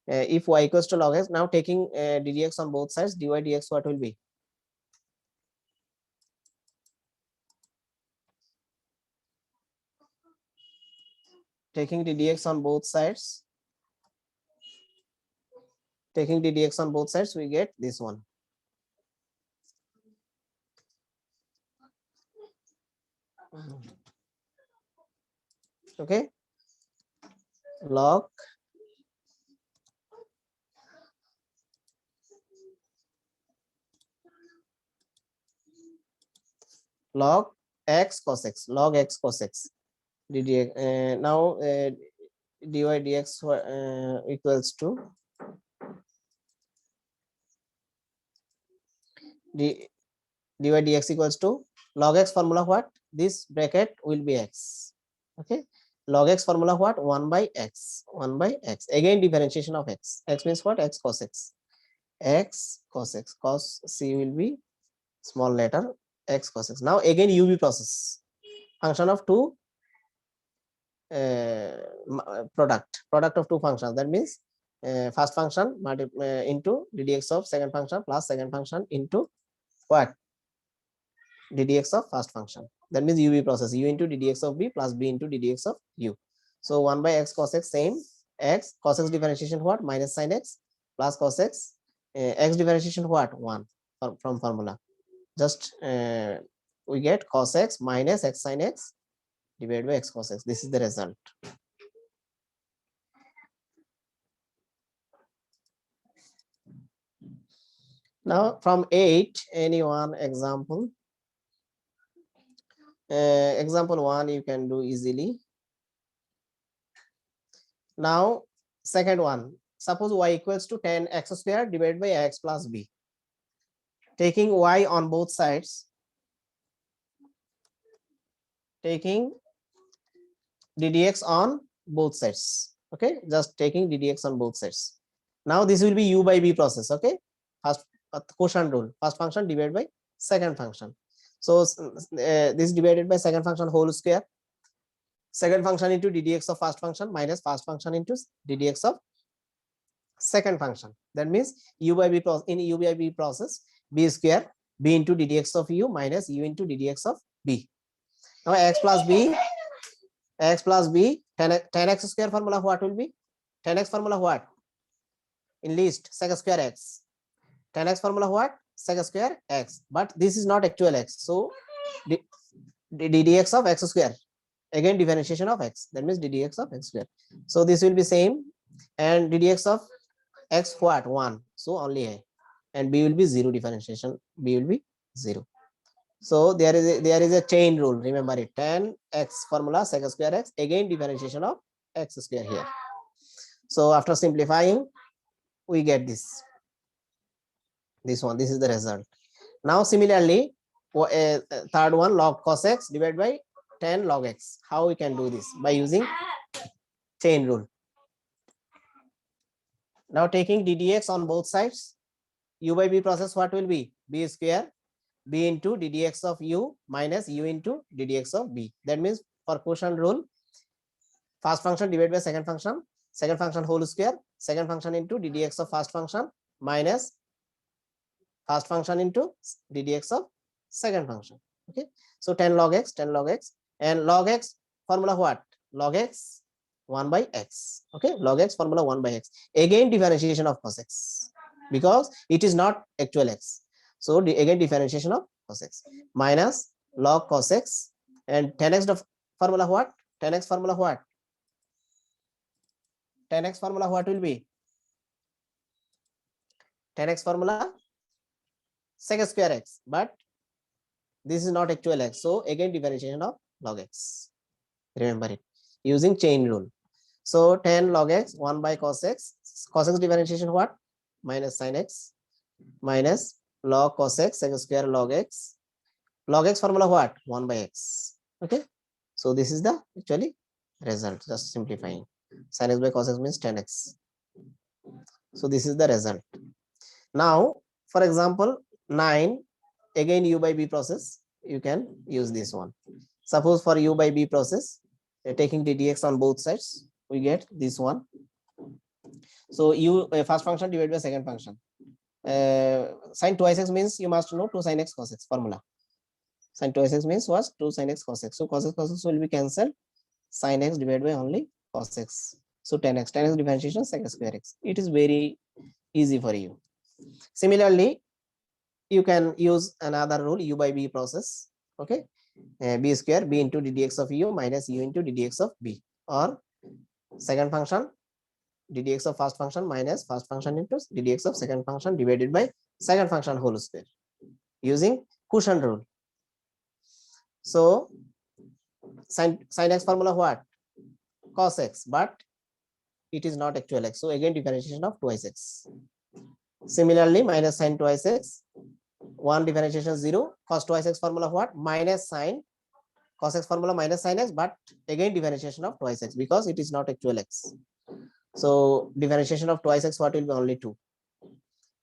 S1: If y equals to log x, now taking ddx on both sides, dy dx what will be? Taking ddx on both sides, taking ddx on both sides, we get this one. Okay, log x cos x, log x cos x ddx. Now dy dx equals to dy dx equals to log x formula what? This bracket will be x. Okay, log x formula what? 1 by x. 1 by x. Again differentiation of x. X means what? X cos x. X cos x. Cos c will be small letter x cos x. Now again uv process. Function of two product of two functions. That means first function into ddx of second function plus second function into what? ddx of first function. That means uv process, u into ddx of b plus b into ddx of u. So 1 by x cos x, same x cos x differentiation what? Minus sin x plus cos x, x differentiation what? 1 from formula. Just we get cos x minus x sin x divided by x cos x. This is the result. Now from 8, any one example. Example 1 you can do easily. Now second one, suppose y equals to 10x square divided by x plus b. Taking y on both sides, taking ddx on both sides. Okay, just taking ddx on both sides. Now this will be u by b process. Okay, first quotient rule, first function divided by second function. So this divided by second function whole square, second function into ddx of first function minus first function into ddx of second function. That means u by b process, in u by b process, b square b into ddx of u minus u into ddx of b. Now x plus b, 10x square formula what will be? 10x formula what? In least sec square x. 10x formula what? Sec square x. But this is not actual x. So ddx of x square. Again differentiation of x. That means ddx of x square. So this will be same. And ddx of x what? 1. So only a. And b will be 0 differentiation. B will be 0. So there is a chain rule. Remember it. 10x formula sec square x. Again differentiation of x square here. So after simplifying, we get this. This one. This is the result. Now similarly, third one, log cos x divided by 10 log x. How we can do this? By using chain rule. Now taking ddx on both sides, u by b process, what will be? B square b into ddx of u minus u into ddx of b. That means for quotient rule, first function divided by second function whole square, second function into ddx of first function minus first function into ddx of second function. Okay, so 10 log x, 10 log x, and log x formula what? Log x 1 by x. Okay, log x formula 1 by x. Again differentiation of cos x, because it is not actual x. So again differentiation of cos x minus log cos x, and 10x the formula what? 10x formula what? 10x formula what will be? 10x formula sec square x, but this is not actual x. So again differentiation of log x. Remember it using chain rule. So 10 log x 1 by cos x. Cos x differentiation what? Minus sin x minus log cos x sec square log x. Log x formula what? 1 by x. Okay. So this is the actually result. Just simplifying. Sin x by cos x means 10x. So this is the result. Now, for example, 9, again u by b process, you can use this one. Suppose for u by b process, taking the dx on both sides, we get this one. So u first function divided by second function. Sin twice x means you must know 2 sin x cos x formula. Sin twice x means was 2 sin x cos x. So cos x will be cancelled. Sin x divided by only cos x. So 10x differentiation sec square x. It is very easy for you. Similarly, you can use another rule, u by b process. Okay, b square b into ddx of u minus u into ddx of b, or second function ddx of first function minus first function into ddx of second function divided by second function whole square using quotient rule. So sin x formula what? Cos x, but it is not actual x. So again differentiation of twice x. Similarly, minus sin twice x, 1 differentiation 0, cos twice x formula what? Minus sin cos x formula minus sin x, but again differentiation of twice x because it is not actual x. So differentiation of twice x what will be? Only 2.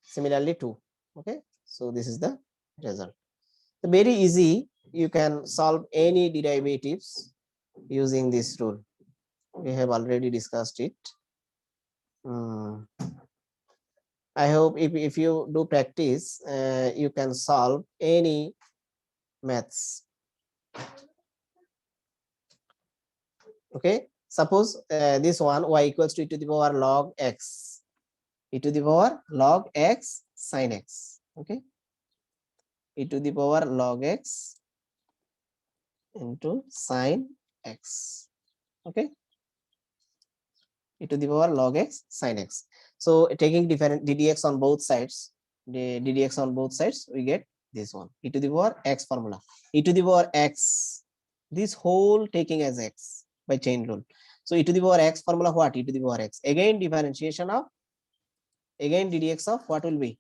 S1: Similarly 2. Okay, so this is the result. So very easy, you can solve any derivatives using this rule. We have already discussed it. I hope if you do practice, you can solve any maths. Okay, suppose this one y equals to e to the power log x, e to the power log x sin x. Okay, e to the power log x into sin x. Okay, e to the power log x sin x. So taking different ddx on both sides, the ddx on both sides, we get this one, e to the power x formula, e to the power x, this whole taking as x by chain rule. So e to the power x formula what? E to the power x, again differentiation of, again ddx of what will be?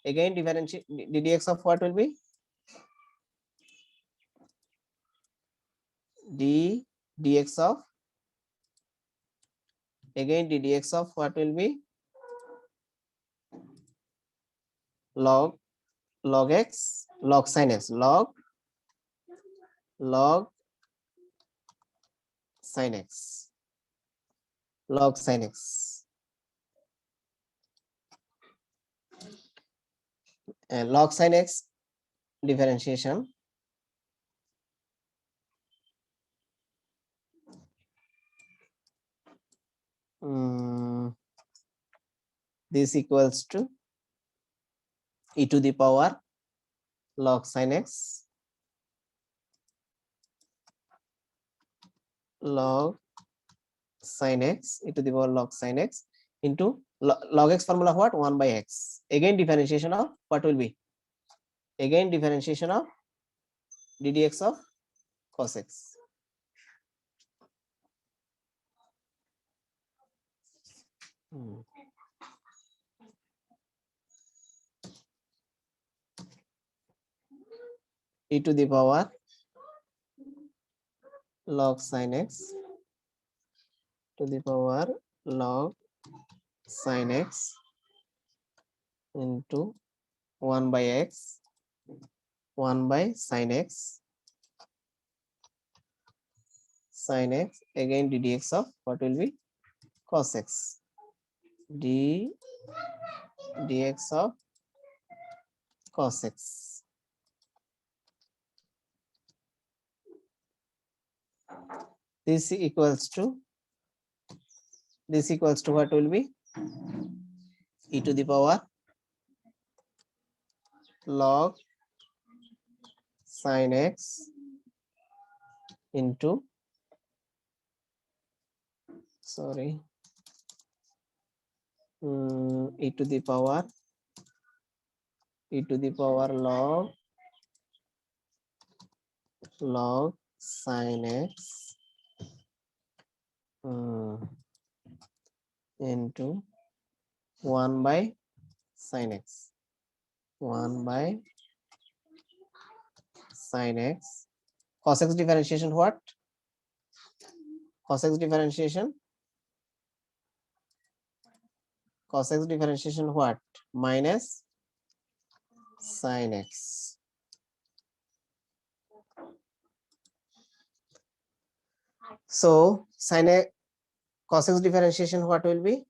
S1: Again differentiate ddx of what will be? Dx of, again ddx of what will be? Log x log sin x, log sin x, log sin x, and log sin x differentiation this equals to e to the power log sin x log sin x, e to the power log sin x into log x formula what? 1 by x, again differentiation of what will be? Again differentiation of ddx of cos x. E to the power log sin x to the power log sin x into 1 by x 1 by sin x again ddx of what will be cos x dx of cos x. This equals to what will be e to the power log sin x into e to the power log sin x into 1 by sin x 1 by sin x cos x differentiation what cos x differentiation what minus sin x. So sin x cos x differentiation what will be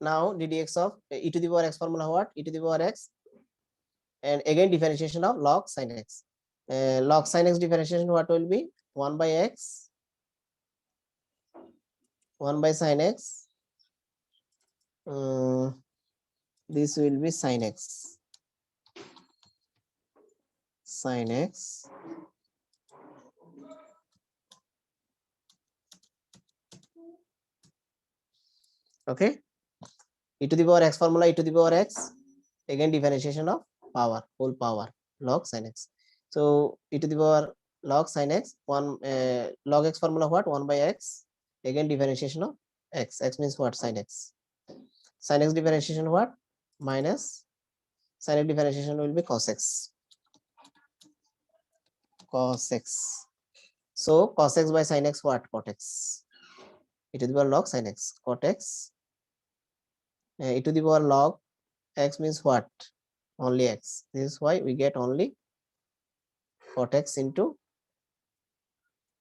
S1: now ddx of e to the power x formula what e to the power x and again differentiation of log sin x. Log sin x differentiation what will be 1 by x 1 by sin x this will be sin x okay e to the power x formula e to the power x again differentiation of power whole power log sin x. So e to the power log sin x 1 log x formula what 1 by x again differentiation of x means what sin x differentiation what minus sin x differentiation will be cos x so cos x by sin x what cot x e to the power log sin x cot x e to the power log x means what only x. This is why we get only cot x into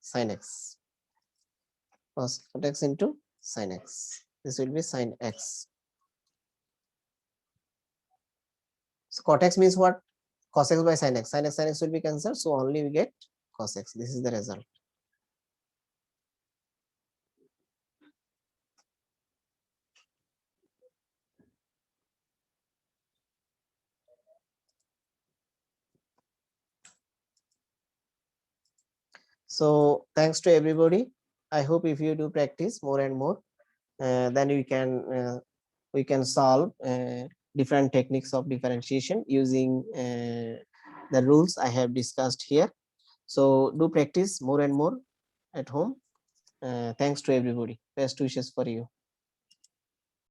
S1: sin x cos x into sin x. This will be sin x. So cot x means what cos x by sin x will be cancelled, so only we get cos x. This is the result. So thanks to everybody. I hope if you do practice more and more then we can solve different techniques of differentiation using the rules I have discussed here. So do practice more and more at home. Thanks to everybody. Best wishes for you.